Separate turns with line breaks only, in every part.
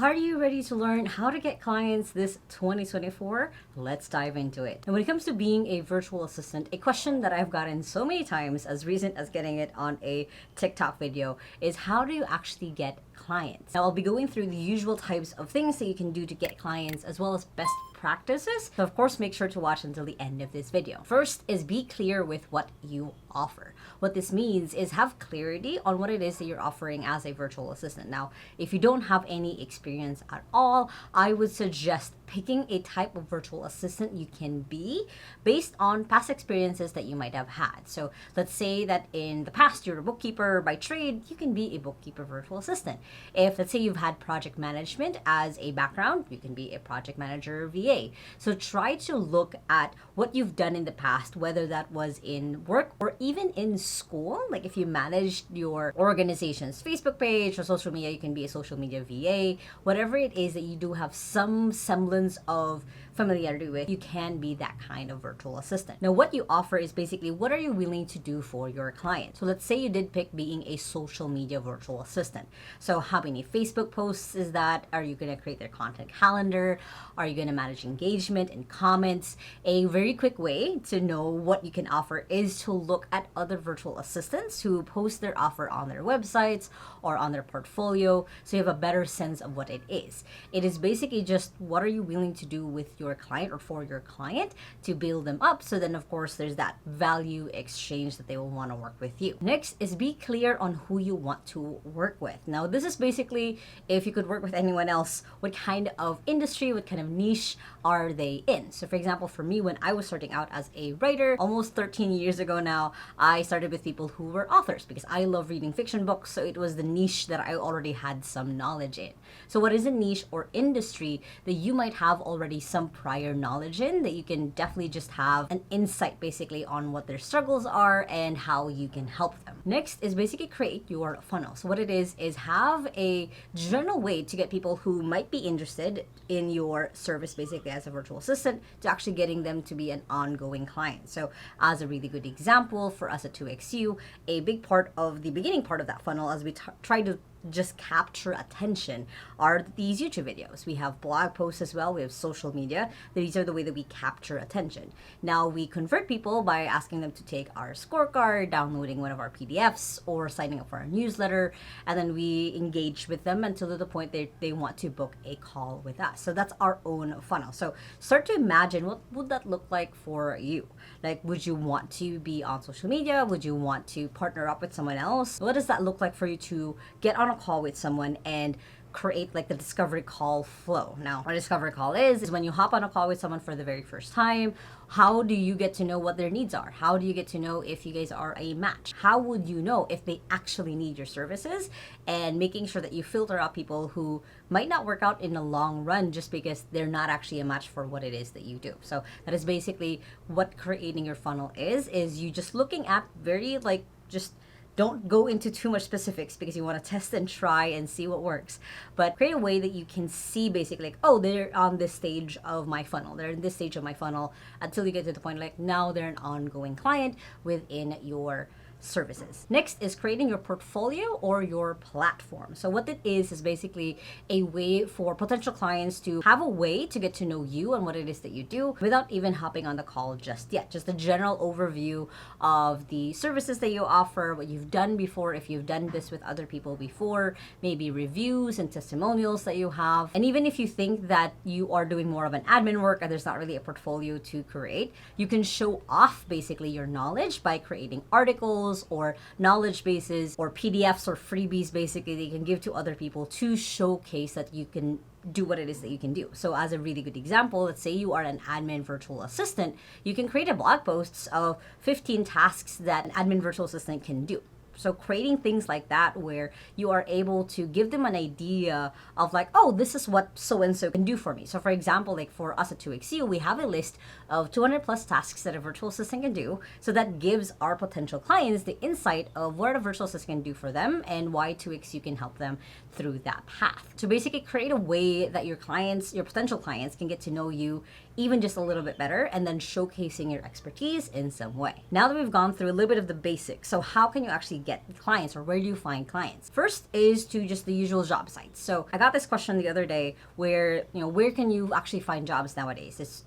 Are you ready to learn how to get clients this 2024? Let's dive into it. And when it comes to being a virtual assistant, a question that I've gotten so many times, as recent as getting it on a TikTok video, is how do you actually get clients? Now, I'll be going through the usual types of things that you can do to get clients, as well as best practices. So of course, make sure to watch until the end of this video. First is be clear with what you offer. What this means is have clarity on what it is that you're offering as a virtual assistant. Now, if you don't have any experience at all, I would suggest picking a type of virtual assistant you can be based on past experiences that you might have had. So let's say that in the past you're a bookkeeper by trade, you can be a bookkeeper virtual assistant. If let's say you've had project management as a background, you can be a project manager VA. So try to look at what you've done in the past, whether that was in work or even in school. Like if you managed your organization's Facebook page or social media, you can be a social media VA. Whatever it is that you do have some semblance of familiarity with, you can be that kind of virtual assistant. Now, what you offer is basically what are you willing to do for your client? So let's say you did pick being a social media virtual assistant. So how many Facebook posts is that? Are you going to create their content calendar? Are you going to manage engagement and comments? A very quick way to know what you can offer is to look at other virtual assistants who post their offer on their websites or on their portfolio, so you have a better sense of what it is. It is basically just what are you willing to do with your client or for your client to build them up, so then of course there's that value exchange that they will want to work with you. Next is be clear on who you want to work with. Now this is basically if you could work with anyone else, what kind of industry, what kind of niche are they in? So for example, for me, when I was starting out as a writer almost 13 years ago now, I started with people who were authors because I love reading fiction books, so it was the niche that I already had some knowledge in. So what is a niche or industry that you might have already some prior knowledge in, that you can definitely just have an insight basically on what their struggles are and how you can help them. Next is basically create your funnel. So what it is have a general way to get people who might be interested in your service basically as a virtual assistant to actually getting them to be an ongoing client. So as a really good example for us at 2XU, a big part of the beginning part of that funnel as we try to just capture attention are these YouTube videos. We have blog posts as well. We have social media. These are the way that we capture attention. Now we convert people by asking them to take our scorecard, downloading one of our PDFs, or signing up for our newsletter, and then we engage with them until to the point they want to book a call with us. So that's our own funnel. So start to imagine what would that look like for you. Like, would you want to be on social media? Would you want to partner up with someone else? What does that look like for you to get on a call with someone and create like the discovery call flow? Now, what a discovery call is when you hop on a call with someone for the very first time. How do you get to know what their needs are? How do you get to know if you guys are a match? How would you know if they actually need your services? And making sure that you filter out people who might not work out in the long run just because they're not actually a match for what it is that you do. So that is basically what creating your funnel is you just looking at very like just don't go into too much specifics because you want to test and try and see what works. But create a way that you can see basically like, oh, they're on this stage of my funnel. They're in this stage of my funnel until you get to the point like now they're an ongoing client within your services. Next is creating your portfolio or your platform. So what it is basically a way for potential clients to have a way to get to know you and what it is that you do without even hopping on the call just yet. Just a general overview of the services that you offer, what you've done before, if you've done this with other people before, maybe reviews and testimonials that you have. And even if you think that you are doing more of an admin work and there's not really a portfolio to create, you can show off basically your knowledge by creating articles or knowledge bases or PDFs or freebies basically that you can give to other people to showcase that you can do what it is that you can do. So as a really good example, let's say you are an admin virtual assistant, you can create a blog posts of 15 tasks that an admin virtual assistant can do. So creating things like that where you are able to give them an idea of like, oh, this is what so-and-so can do for me. So for example, like for us at 2XU, we have a list of 200 plus tasks that a virtual assistant can do. So that gives our potential clients the insight of what a virtual assistant can do for them and why 2XU can help them through that path. So basically create a way that your clients, your potential clients can get to know you even just a little bit better, and then showcasing your expertise in some way. Now that we've gone through a little bit of the basics, so how can you actually get clients, or where do you find clients? First is to just the usual job sites. So I got this question the other day where, where can you actually find jobs nowadays? It's,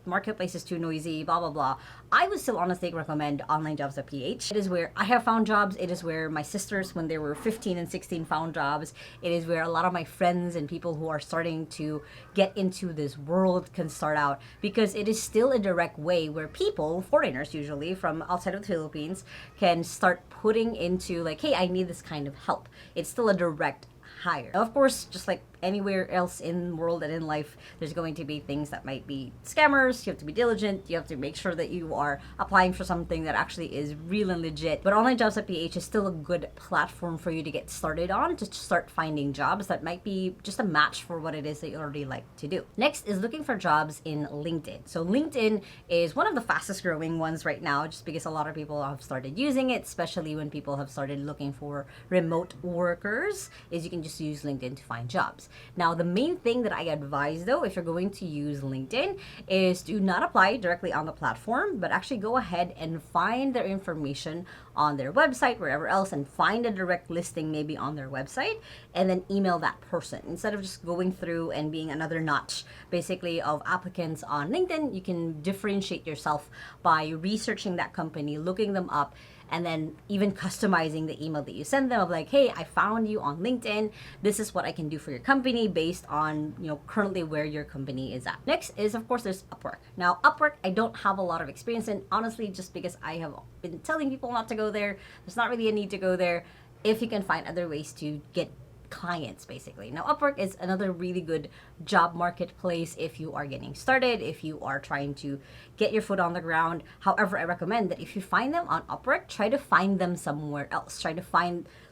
marketplace is too noisy, blah, blah, blah. I would still honestly recommend onlinejobs.ph. It is where I have found jobs. It is where my sisters, when they were 15 and 16, found jobs. It is where a lot of my friends and people who are starting to get into this world can start out, because it is still a direct way where people, foreigners usually from outside of the Philippines, can start putting into like, hey, I need this kind of help. It's still a direct hire. Of course, just like anywhere else in the world and in life, there's going to be things that might be scammers. You have to be diligent. You have to make sure that you are applying for something that actually is real and legit. But onlinejobs.ph is still a good platform for you to get started on, to start finding jobs that might be just a match for what it is that you already like to do. Next is looking for jobs in LinkedIn. So LinkedIn is one of the fastest growing ones right now, just because a lot of people have started using it, especially when people have started looking for remote workers, is you can just use LinkedIn to find jobs. Now, the main thing that I advise, though, if you're going to use LinkedIn, is do not apply directly on the platform, but actually go ahead and find their information on their website, wherever else, and find a direct listing maybe on their website, and then email that person. Instead of just going through and being another notch, basically, of applicants on LinkedIn, you can differentiate yourself by researching that company, looking them up, and then even customizing the email that you send them of like, hey, I found you on LinkedIn. This is what I can do for your company based on, currently where your company is at. Next is, of course, there's Upwork. Now, Upwork, I don't have a lot of experience in, honestly, just because I have been telling people not to go there. There's not really a need to go there if you can find other ways to get clients, basically. Now, Upwork is another really good job marketplace if you are getting started, if you are trying to get your foot on the ground. However, I recommend that if you find them on Upwork, try to find them somewhere else.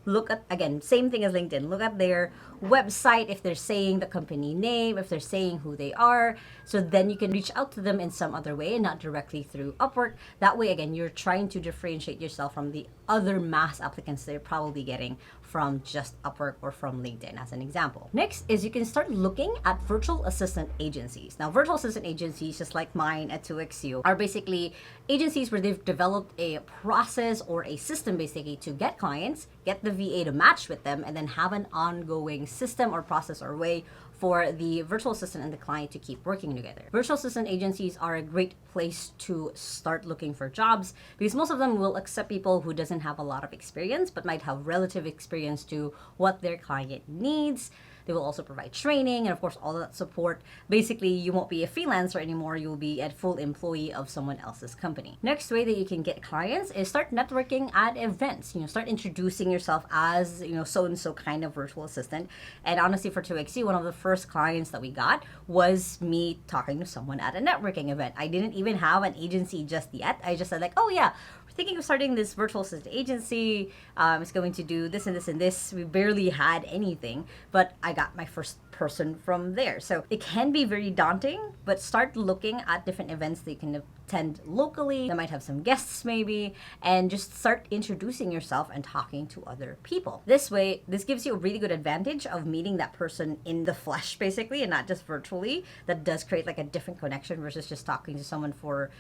Look at, again, same thing as LinkedIn. Look at their website, if they're saying the company name, if they're saying who they are. So then you can reach out to them in some other way and not directly through Upwork. That way, again, you're trying to differentiate yourself from the other mass applicants they're probably getting from just Upwork or from LinkedIn, as an example. Next is you can start looking at virtual assistant agencies. Now, virtual assistant agencies, just like mine at 2XU, are basically agencies where they've developed a process or a system basically to get clients, get the VA to match with them, and then have an ongoing system or process or way for the virtual assistant and the client to keep working together. Virtual assistant agencies are a great place to start looking for jobs, because most of them will accept people who doesn't have a lot of experience but might have relative experience to what their client needs. They will also provide training and, of course, all that support. Basically, you won't be a freelancer anymore. You'll be a full employee of someone else's company. Next way that you can get clients is start networking at events. Start introducing yourself as, so-and-so kind of virtual assistant. And honestly, for 2XC, one of the first clients that we got was me talking to someone at a networking event. I didn't even have an agency just yet. I just said like, oh yeah, thinking of starting this virtual assistant agency. It's going to do this and this and this. We barely had anything, but I got my first person from there. So it can be very daunting, but start looking at different events that you can attend locally. They might have some guests maybe, and just start introducing yourself and talking to other people. This way, this gives you a really good advantage of meeting that person in the flesh, basically, and not just virtually. That does create like a different connection versus just talking to someone for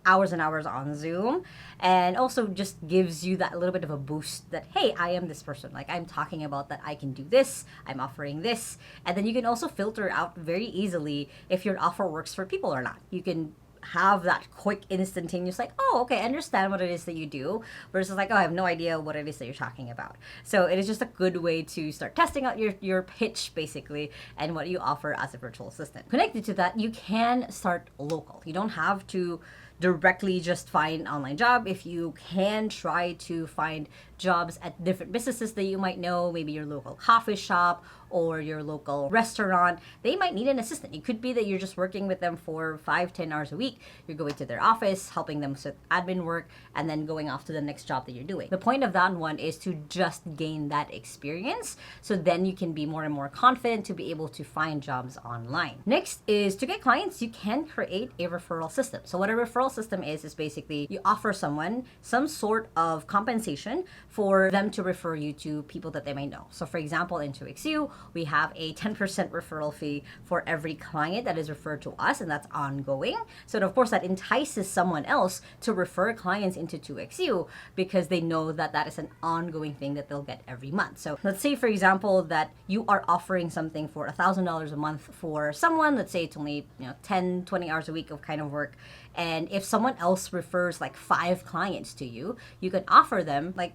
hours and hours on Zoom, and also just gives you that little bit of a boost that, hey, I am this person. Like, I'm talking about that I can do this, I'm offering this. And then you can also filter out very easily if your offer works for people or not. You can have that quick instantaneous like, oh, okay, I understand what it is that you do, versus like, oh, I have no idea what it is that you're talking about. So it is just a good way to start testing out your pitch, basically, and what you offer as a virtual assistant. Connected to that, you can start local. You don't have to directly just find an online job. If you can try to find jobs at different businesses that you might know, maybe your local coffee shop or your local restaurant, they might need an assistant. It could be that you're just working with them for 5-10 hours a week. You're going to their office, helping them with admin work, and then going off to the next job that you're doing. The point of that one is to just gain that experience, so then you can be more and more confident to be able to find jobs online. Next is to get clients, you can create a referral system. So what a referral system is basically you offer someone some sort of compensation for them to refer you to people that they may know. So for example, in 2XU, we have a 10% referral fee for every client that is referred to us, and that's ongoing. So of course that entices someone else to refer clients into 2XU because they know that that is an ongoing thing that they'll get every month. So let's say, for example, that you are offering something for $1,000 a month for someone. Let's say it's only 10, 20 hours a week of kind of work. And if someone else refers like 5 clients to you, you can offer them like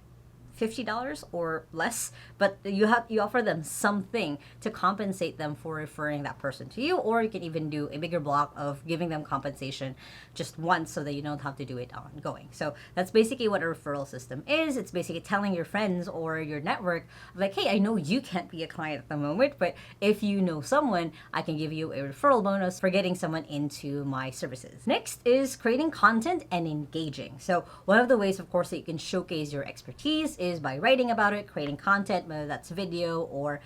$50 or less, but you offer them something to compensate them for referring that person to you, or you can even do a bigger block of giving them compensation just once so that you don't have to do it ongoing. So that's basically what a referral system is. It's basically telling your friends or your network like, hey, I know you can't be a client at the moment, but if you know someone, I can give you a referral bonus for getting someone into my services. Next is creating content and engaging. So one of the ways, of course, that you can showcase your expertise is by writing about it, creating content, whether that's video or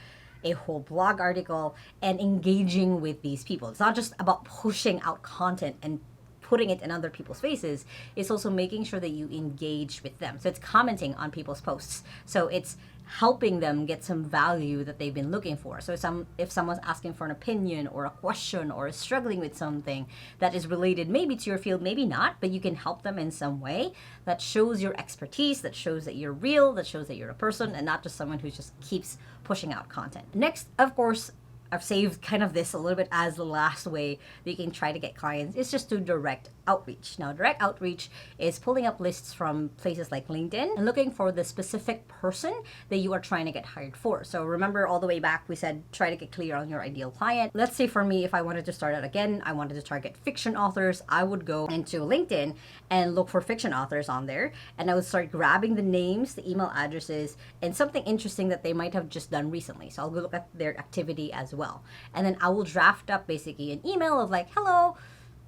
a whole blog article, and engaging with these people. It's not just about pushing out content and putting it in other people's faces. It's also making sure that you engage with them. So it's commenting on people's posts. So it's helping them get some value that they've been looking for. So if someone's asking for an opinion or a question or is struggling with something that is related maybe to your field, maybe not, but you can help them in some way that shows your expertise, that shows that you're real, that shows that you're a person and not just someone who just keeps pushing out content. Next, of course, I've saved kind of this a little bit as the last way that you can try to get clients. It's just to direct outreach. Now, direct outreach is pulling up lists from places like LinkedIn and looking for the specific person that you are trying to get hired for. So remember all the way back, we said try to get clear on your ideal client. Let's say for me, if I wanted to start out again, I wanted to target fiction authors, I would go into LinkedIn and look for fiction authors on there. And I would start grabbing the names, the email addresses, and something interesting that they might have just done recently. So I'll go look at their activity as well. And then I will draft up basically an email of like, hello,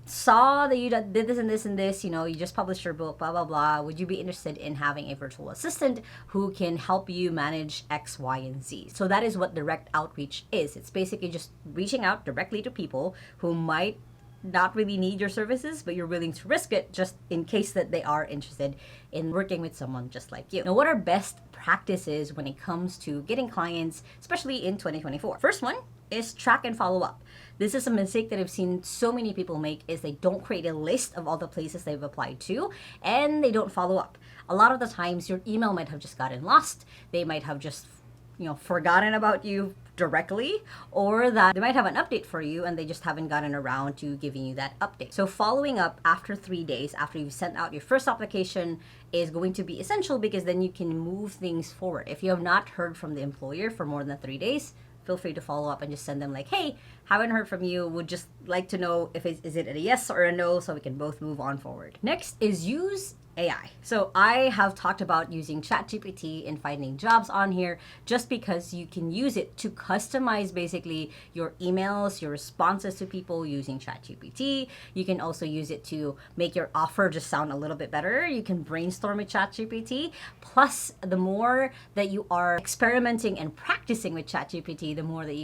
saw that you did this and this and this, you just published your book, blah, blah, blah. Would you be interested in having a virtual assistant who can help you manage X, Y, and Z? So that is what direct outreach is. It's basically just reaching out directly to people who might not really need your services, but you're willing to risk it just in case that they are interested in working with someone just like you. Now, what are best practices when it comes to getting clients, especially in 2024? First one is track and follow up. This is a mistake that I've seen so many people make, is they don't create a list of all the places they've applied to and they don't follow up. A lot of the times your email might have just gotten lost. They might have just forgotten about you directly, or that they might have an update for you and they just haven't gotten around to giving you that update. So following up after 3 days after you've sent out your first application is going to be essential, because then you can move things forward. If you have not heard from the employer for more than 3 days, feel free to follow up and just send them like, hey, haven't heard from you, would just like to know if is it a yes or a no, so we can both move on forward. Next is use AI. So I have talked about using ChatGPT in finding jobs on here, just because you can use it to customize basically your emails, your responses to people using ChatGPT. You can also use it to make your offer just sound a little bit better. You can brainstorm with ChatGPT. Plus, the more that you are experimenting and practicing with ChatGPT, the more that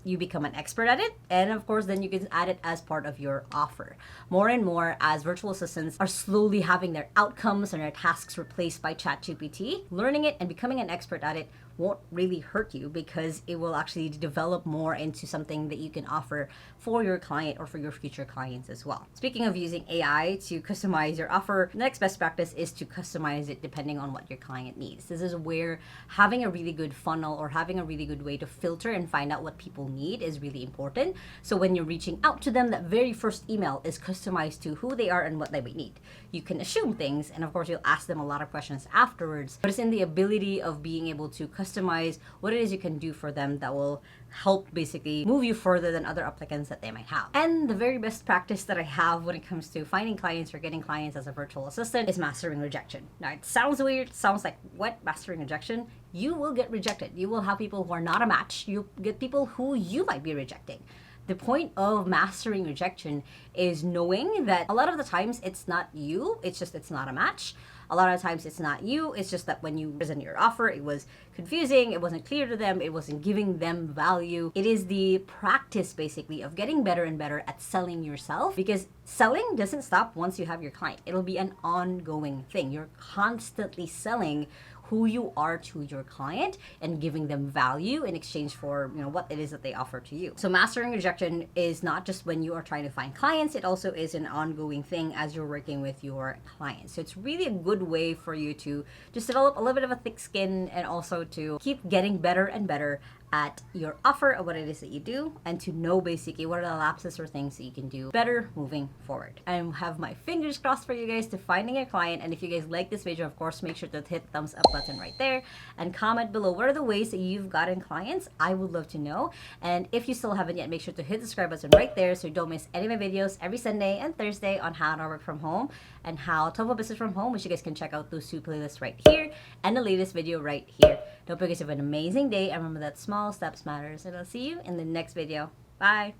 you become an expert at it. And of course, then you can add it as part of your offer. More and more, as virtual assistants are slowly having their outcomes and their tasks replaced by ChatGPT, learning it and becoming an expert at it won't really hurt you, because it will actually develop more into something that you can offer for your client or for your future clients as well. Speaking of using AI to customize your offer, the next best practice is to customize it depending on what your client needs. This is where having a really good funnel or having a really good way to filter and find out what people need is really important. So when you're reaching out to them, that very first email is customized to who they are and what they might need. You can assume things, and of course you'll ask them a lot of questions afterwards, but it's in the ability of being able to customize what it is you can do for them that will help basically move you further than other applicants that they might have. And the very best practice that I have when it comes to finding clients or getting clients as a virtual assistant is mastering rejection. Now, it sounds weird. It sounds like, what? Mastering rejection? You will get rejected. You will have people who are not a match. You get people who you might be rejecting. The point of mastering rejection is knowing that a lot of the times it's not you, it's not a match. A lot of times it's not you, it's just that when you present your offer, it was confusing, it wasn't clear to them, it wasn't giving them value. It is the practice basically of getting better and better at selling yourself, because selling doesn't stop once you have your client. It'll be an ongoing thing. You're constantly selling who you are to your client and giving them value in exchange for, what it is that they offer to you. So mastering rejection is not just when you are trying to find clients, it also is an ongoing thing as you're working with your clients. So it's really a good way for you to just develop a little bit of a thick skin and also to keep getting better and better at your offer of what it is that you do, and to know basically what are the lapses or things that you can do better moving forward. I have my fingers crossed for you guys to finding a client. And if you guys like this video, of course, make sure to hit the thumbs up button right there and comment below what are the ways that you've gotten clients. I would love to know. And if you still haven't yet, make sure to hit the subscribe button right there so you don't miss any of my videos every Sunday and Thursday on how to work from home and how to have a business from home, which you guys can check out those two playlists right here and the latest video right here. Don't forget to have an amazing day, and remember that small steps matters, and I'll see you in the next video. Bye.